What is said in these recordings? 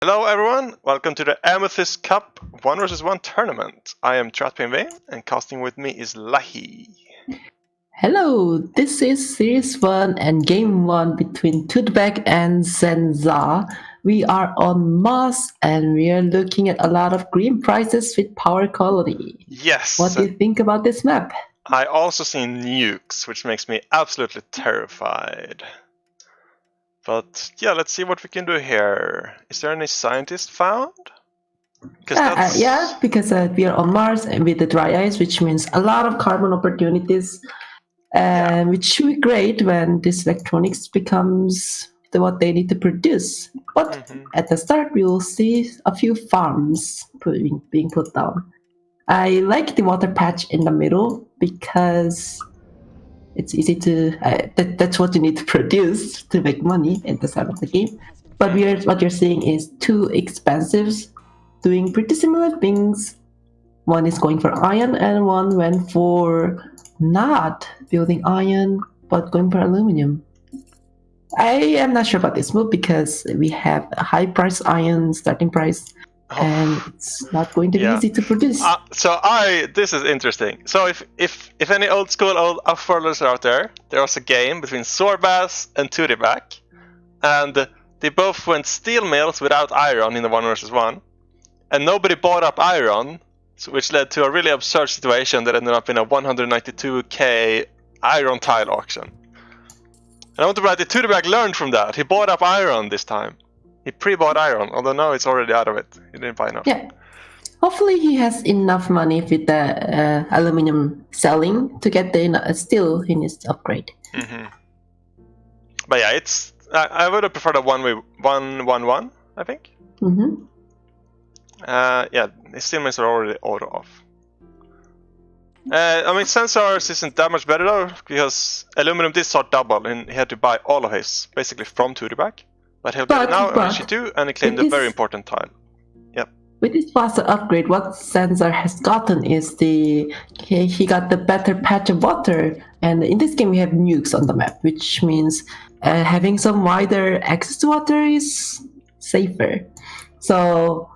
Hello everyone, welcome to the Amethyst Cup 1 vs 1 tournament. I am twodback and casting with me is Rhahi. Hello, this is Series 1 and Game 1 between twodback and Senzar. We are on Mars and we are looking at a lot of green prizes with power quality. Yes, What do you think about this map? I also see nukes, which makes me absolutely terrified. But yeah, let's see what we can do here. Is there any scientist found? Yeah, because we are on Mars and with the dry ice, which means a lot of carbon opportunities, which will be great when this electronics becomes what they need to produce. But at the start, we will see a few farms being put down. I like the water patch in the middle because it's easy to. That's what you need to produce to make money at the start of the game. But what you're seeing is two expensives doing pretty similar things. One is going for iron, and one went for not building iron but going for aluminum. I am not sure about this move because we have a high price iron starting price, and it's not going to be easy to produce. This is interesting. So if any old Offworlders are out there, there was a game between Sorbass and twodback, and they both went steel mills without iron in the 1 vs 1, and nobody bought up iron, which led to a really absurd situation that ended up in a 192k iron tile auction. And I want to write that twodback learned from that. He bought up iron this time. He pre-bought iron, although now it's already out of it. He didn't buy enough. Yeah. Hopefully he has enough money with the aluminum selling to get the steel he needs to upgrade. But yeah, I would have preferred a 1-1-1, I think. Yeah, his steel mills are already auto off. I mean, Senzar's isn't that much better though, because aluminum did start double, and he had to buy all of his, basically from twodback. But he'll get it now on G2, and he claimed a very important tile. Yep. With this faster upgrade, what Senzar has gotten is he got the better patch of water, and in this game we have nukes on the map, which means having some wider access to water is safer. So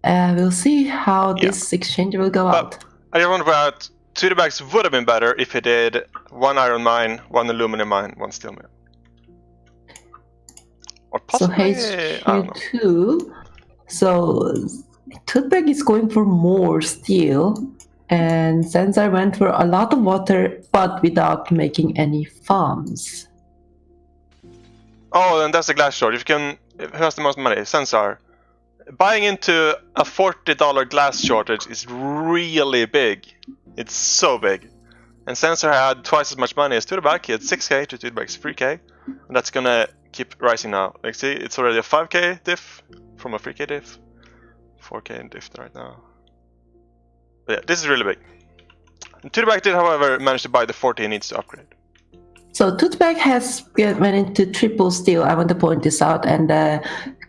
we'll see how this exchange will go out. I just wonder about twodback's would have been better if he did 1 iron mine, 1 aluminum mine, 1 steel mill. Or possibly, HQ2. So twodback is going for more steel, and Senzar went for a lot of water, but without making any farms. Oh, and that's the glass shortage. Who has the most money? Senzar. Buying into a $40 glass shortage is really big. It's so big. And Senzar had twice as much money as twodback. He had 6k to twodback's 3k. And that's gonna keep rising now. Like, see, it's already a 5k diff from a 3k diff. 4k in diff right now. But yeah, this is really big. And twodback did, however, manage to buy the 40 he needs to upgrade. So twodback went into triple steel. I want to point this out, and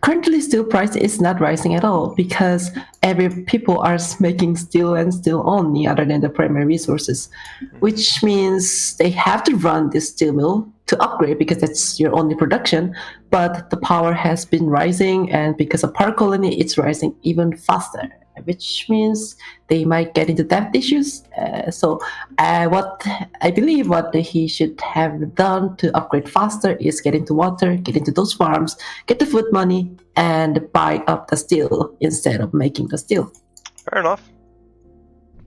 currently steel price is not rising at all because people are making steel and steel only other than the primary resources, which means they have to run this steel mill to upgrade because that's your only production. But the power has been rising, and because of power colony, it's rising even faster, which means they might get into debt issues. What I believe what he should have done to upgrade faster is get into water, get into those farms, get the food money, and buy up the steel instead of making the steel. Fair enough.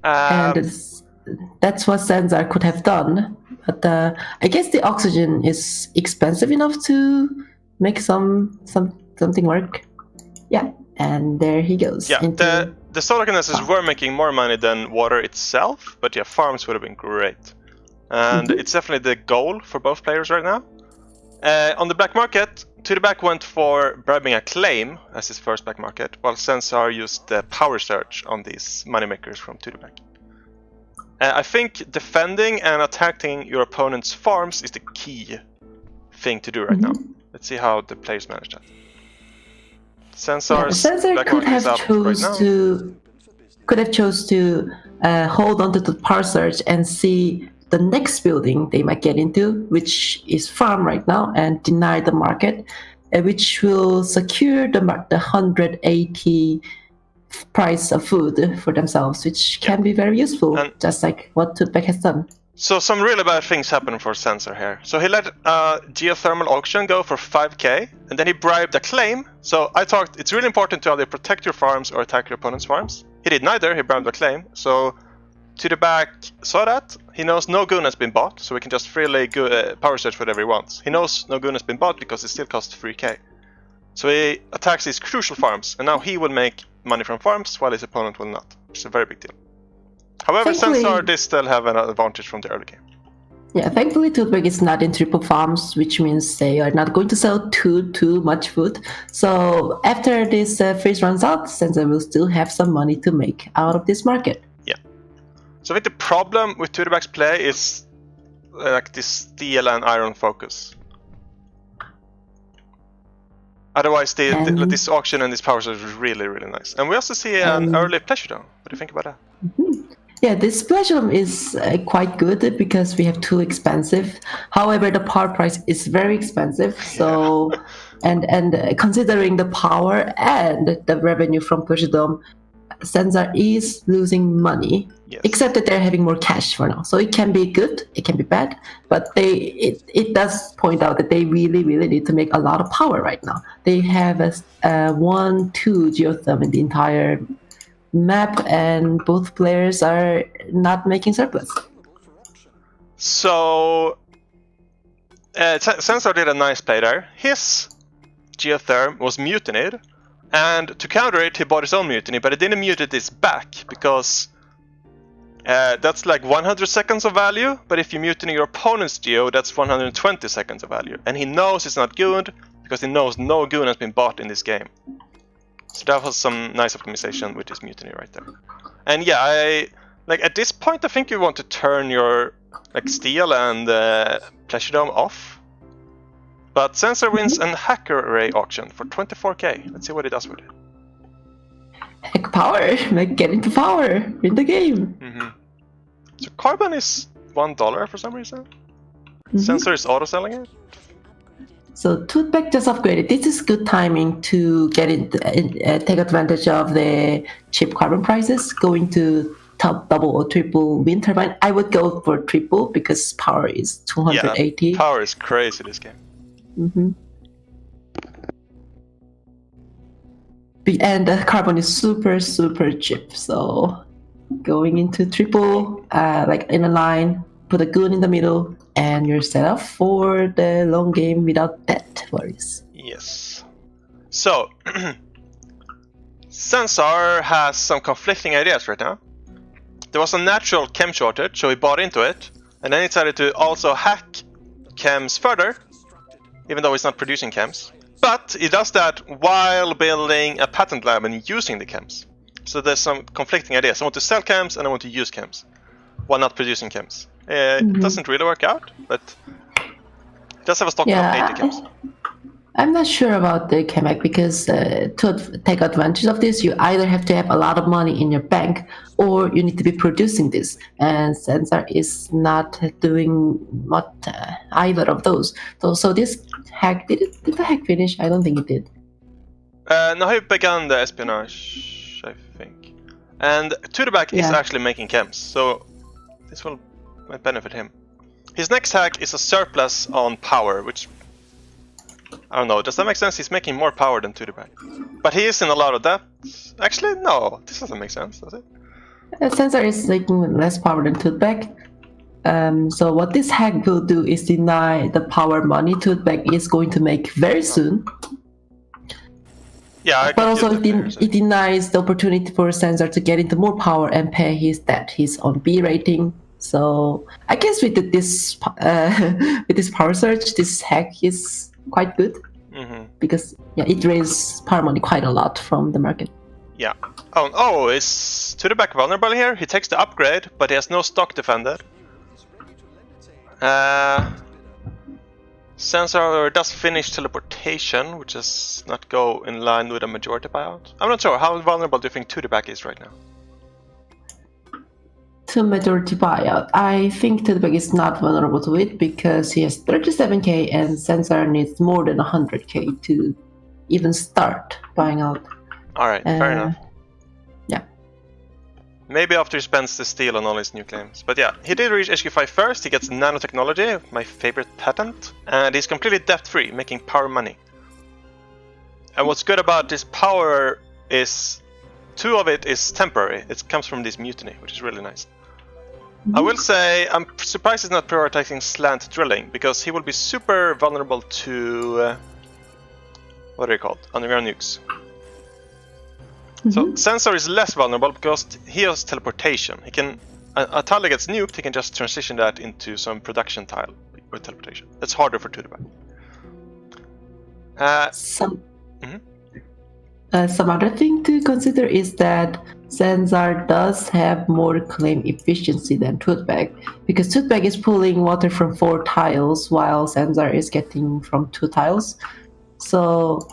And that's what Senzar could have done. But I guess the oxygen is expensive enough to make something work. Yeah, and there he goes. Yeah, the solar condensers were making more money than water itself, but yeah, farms would have been great. And it's definitely the goal for both players right now. On the black market, twodback went for bribing a claim as his first black market, while Senzar used the power surge on these moneymakers from twodback. I think defending and attacking your opponent's farms is the key thing to do right now. Let's see how the players manage that. Senzar could have chose to hold on to the power surge and see the next building they might get into, which is farm right now, and deny the market. which will secure the 180 price of food for themselves, which can be very useful, just like what twodback has done. So some really bad things happen for Senzar here. So he let a geothermal auction go for 5k, and then he bribed a claim. So I talked, it's really important to either protect your farms or attack your opponent's farms. He did neither, he bribed a claim. So twodback saw that. He knows no goon has been bought, so he can just freely power search whatever he wants. He knows no goon has been bought because it still costs 3k. So he attacks these crucial farms, and now he will make money from farms while his opponent will not, which is a very big deal. However, Senzar did still have an advantage from the early game. Yeah, thankfully twodback is not in triple farms, which means they are not going to sell too much food. So after this phase runs out, Senzar will still have some money to make out of this market. Yeah. So I think the problem with twodback's play is like this steel and iron focus. Otherwise, this auction and this power surge is really, really nice. And we also see an early pleasure dome. What do you think about that? Yeah, this pleasure dome is quite good because we have too expensive. However, the power price is very expensive. So, and considering the power and the revenue from pleasure dome, Senzar is losing money. Yes. Except that they're having more cash for now. So it can be good, it can be bad, but it does point out that they really, really need to make a lot of power right now. They have a 1-2 geotherm in the entire map, and both players are not making surplus. So Senzar did a nice play there. His geotherm was mutinied, and to counter it, he bought his own mutiny, but he didn't mutiny this back because that's like 100 seconds of value, but if you mutiny your opponent's geo, that's 120 seconds of value. And he knows it's not gooned because he knows no goon has been bought in this game. So that was some nice optimization with this mutiny right there. And yeah, at this point I think you want to turn your steel and pleasure dome off. But Senzar wins an hacker array auction for 24k. Let's see what he does with it. Heck power! Get into power in the game. So carbon is $1 for some reason. Senzar is auto selling it. So twodback just upgraded. This is good timing to get take advantage of the cheap carbon prices. Going to top, double, or triple wind turbine. I would go for triple because power is 280. Yeah, power is crazy this game. And the carbon is super cheap. So going into triple, in a line, put a goon in the middle, and you're set up for the long game without that worries. Yes. So Senzar has some conflicting ideas right now. There was a natural chem shortage, so he bought into it, and then he decided to also hack chems further, even though he's not producing chems. But he does that while building a patent lab and using the chems. So there's some conflicting ideas. I want to sell chems and I want to use chems while not producing chems. It doesn't really work out, but he does have a stock of 80 chems. I'm not sure about the Chemek because to take advantage of this, you either have to have a lot of money in your bank or you need to be producing this. And Senzar is not doing either of those. So this hack, did the hack finish? I don't think it did. No, he began the espionage, I think. And twodback is actually making chems, so this might benefit him. His next hack is a surplus on power, which I don't know, does that make sense? He's making more power than twodback. But he is in a lot of debt. Actually, no, this doesn't make sense, does it? Senzar is making less power than twodback. So what this hack will do is deny the power money twodback is going to make very soon. Yeah, but also it denies the opportunity for Senzar to get into more power and pay his debt. He's on B rating. So I guess with this power surge, this hack is quite good because it raises power money quite a lot from the market. Yeah. Oh, is twodback vulnerable here? He takes the upgrade, but he has no stock defended. Senzar does finish teleportation, which does not go in line with a majority buyout. I'm not sure. How vulnerable do you think twodback is right now? to majority buyout, I think twodback is not vulnerable to it because he has 37k and Senzar needs more than 100k to even start buying out. Alright, fair enough. Yeah. Maybe after he spends the steel on all his new claims. But yeah, he did reach HQ5 first, he gets nanotechnology, my favorite patent, and he's completely debt-free, making power money. And what's good about this power is 2 of it is temporary. It comes from this mutiny, which is really nice. I will say I'm surprised he's not prioritizing slant drilling, because he will be super vulnerable to what are they called? Underground nukes. So Senzar is less vulnerable because he has teleportation. He can a tile that gets nuked, he can just transition that into some production tile with teleportation. That's harder for twodback. Some other thing to consider is that Senzar does have more claim efficiency than twodback, because twodback is pulling water from 4 tiles while Senzar is getting from 2 tiles. So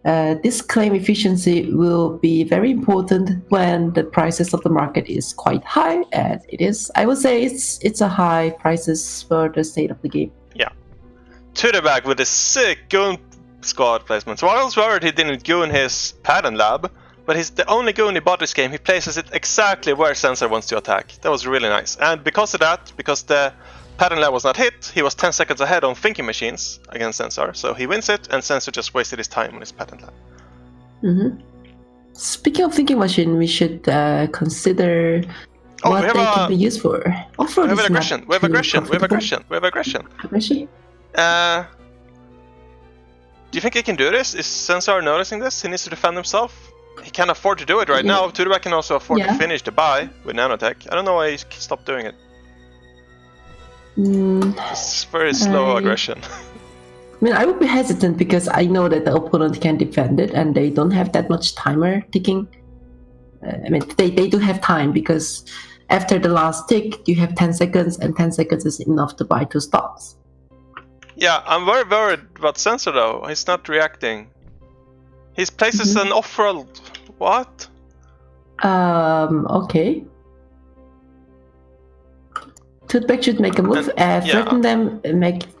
this claim efficiency will be very important when the prices of the market is quite high, and it is. I would say it's a high prices for the state of the game. Yeah, twodback with a sick goon squad placement. So I was worried he didn't goon his pattern lab, but he's the only goon he bought this game. He places it exactly where Senzar wants to attack. That was really nice, and because of that, because the pattern lab was not hit, he was 10 seconds ahead on thinking machines against Senzar, so he wins it, and Senzar just wasted his time on his pattern lab. Speaking of thinking machine, we should consider what they can be used for. We have aggression. We have aggression. Aggression? Do you think he can do this? Is Senzar noticing this? He needs to defend himself. He can't afford to do it right now. twodback can also afford to finish the buy with nanotech. I don't know why he stopped doing it. It's very slow aggression. I mean, I would be hesitant because I know that the opponent can defend it and they don't have that much timer ticking. I mean, they do have time because after the last tick, you have 10 seconds and 10 seconds is enough to buy 2 stocks. Yeah, I'm very worried about Senzar though. He's not reacting. He places an Offworld. What? Okay. twodback should make a move, threaten them,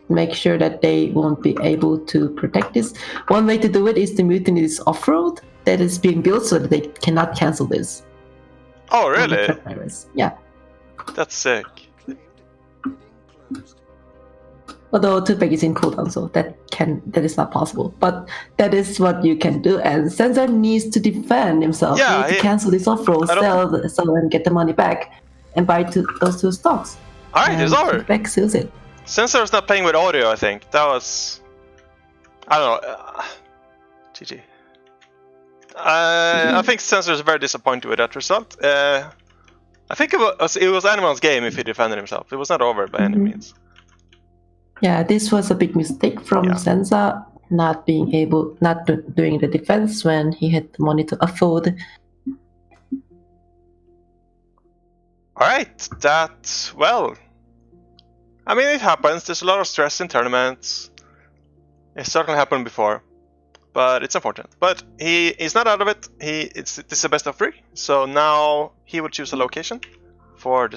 make sure that they won't be able to protect this. One way to do it is to mutiny this Offworld that is being built so that they cannot cancel this. Oh, really? Yeah. That's sick. Although twodback is in cooldown, so that is not possible. But that is what you can do, and Senzar needs to defend himself. Yeah, he needs to cancel this Offworld, sell and get the money back, and buy those 2 stocks. Alright, it's over. twodback seals it. Senzar's not playing with audio, I think. That was... I don't know. GG. I think Senzar's very disappointed with that result. I think it was Animal's game if he defended himself. It was not over by any means. Yeah, this was a big mistake from Senzar, not doing the defense when he had the money to afford. Alright, well, I mean, it happens. There's a lot of stress in tournaments. It certainly happened before, but it's unfortunate. But he's not out of it. This is a best of 3, so now he will choose a location for the second.